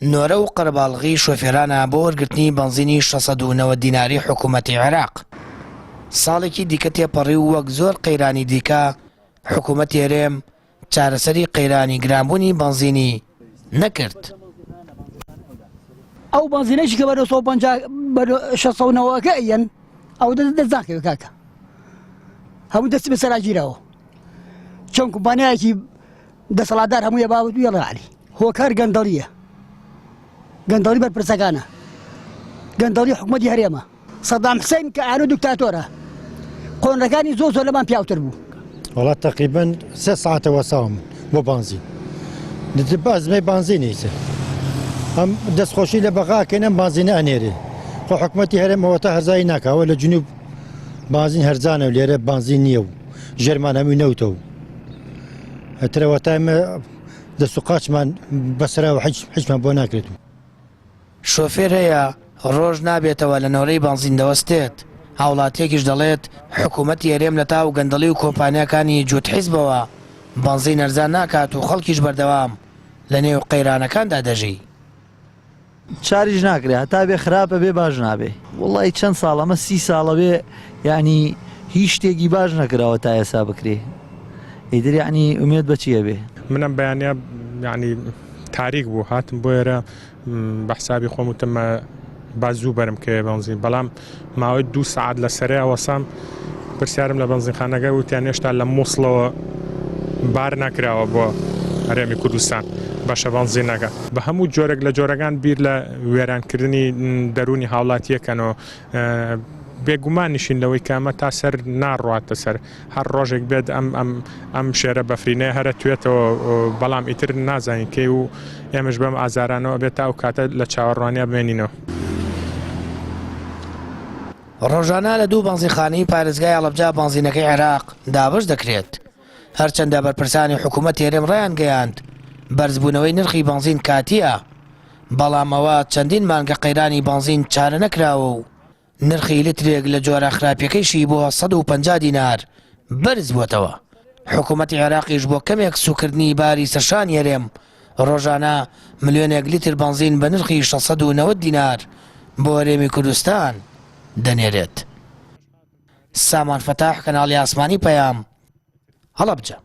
نۆره و قەرەباڵغی شۆفێرانە بۆ وەرگرتنی بەنزینی 690 دیناری حکوومەتی عێراق. ساڵێکی دیکە تێپەڕی و وەک زۆر قەیرانی دیکە حکوومەتی هەرێم چارەسەری قەیرانی گرانبوونی بەنزینی نەکرد. ئەو بەنزینەیەکی کە بە 690ەکە ئەیەن ئەو دەستناکەوێت کاکە، هەموو دەستی بەسەراگیرەوە، چەند کومپانیایەکی دەسەڵاتدار هەموویە باوت و یەڵێ هۆکار گەندەڵیە، گەندەڵی بەرپرسەکانە، گەندەڵی حکوومەتی هەرێمە. سەدام حوسێن کە ئاینە دوکتاتۆرە، قۆنرەکانی زۆر لەمان پیاوتر بوو. وڵات تقریبا 3 ساعتەوە ساوم بۆ بانزین، بازمەی بانزینیسە ئەم دەستخۆشی لە بەغاکەنم بانزینە ئەنێرێ، خۆ حکوومەتی هەرێمەوەتە هەرزایی ناکاوە لە جنوب بانزین هەرزانە و لێرە بانزین نییە و ژێرمان هەمووی نەوتەوە، هەترەوەتایمە دەست و قاچمان بەسەرا و حیچمان بۆ ناکرێت. شۆفێر هەیە ڕۆژ نابێتەوە لە نۆرەی بانزین دەوەستێت. هاوڵاتیەکیش دەڵێت حکوومەتی هەرێم لە تاو گەندەڵی و کۆمپانیەکانی جووت حیزبەوە بانزین هەرزان ناکات و خەڵکیش بەردەوام لە نێو قەیرانەکاندا دەژی. چاریش ناکرێت، هەتا بێ خراپە بێ باش نابێ. وڵی چەند ساڵ ئەمە 30 ساڵە بێ، یعنی هیچ شتێکی باش نەکراوە تا ئێستا بکرێ. ئیدر یعنی ئومێد بە چییە بێ؟ منم بەیانە یعنی تاریک بوو، هاتم بۆ ئێرە بە حسابی خۆم وتمە با زوو بەرم کەوێ بەنزین، بەڵام ماوەی 2 ساعت لە سەرەی ئەوەسام پرسیارم لە بەنزینخانەکە وتیان هێشتا لە مووسڵەوە بار نەکراوە بۆ هەرێمی کوردستان بەشە بەنزینەکە. بە هەموو جۆرێک لە جۆرەکان بیر لە وێرانکردنی دەرونی هاوڵاتیەکەنەوە، بێگومانیشین لەوەی کامە تا سەر ناڕاتە سەر هەر ڕۆژێک بێت ئەم شێرە بەفرینەیە هەرە توێتەوە، بەڵام ئیتر نازانین کەی و ئێمەش بەم ئازارانەوە بێت تا ئەو کاتە لە چاوەڕوانیا بمێنینەوە. ڕۆژانە لە 2 بەنزینخانەی پارێزگای هەڵەبجا بەنزینەکەی عێراق دابش دەکرێت. هەرچەندە بەرپرسانی حکوومەتی هەرێم ڕایان گەیاند بەرزبوونەوەی نرخی بەنزین کاتیە، بەڵام ئەوە چەندین مانگە قەیرانی بەنزین چارە نەکراوە و نرخی لترێک لە جۆرە خراپیەکەیشی بۆ 150 دینار بەرز بووەتەوە. حکوومەتی عێراقیش بۆ کەمێک سوکردنی باری سەرشانی هەرێم ڕۆژانە ملیۆنێک لیتر بەنزین بە نرخی 690 دینار بۆ هەرێمی کوردستان دەنێرێت. سامان فەتاح، کەناڵی ئاسمانی پەیام، هەڵەبجە.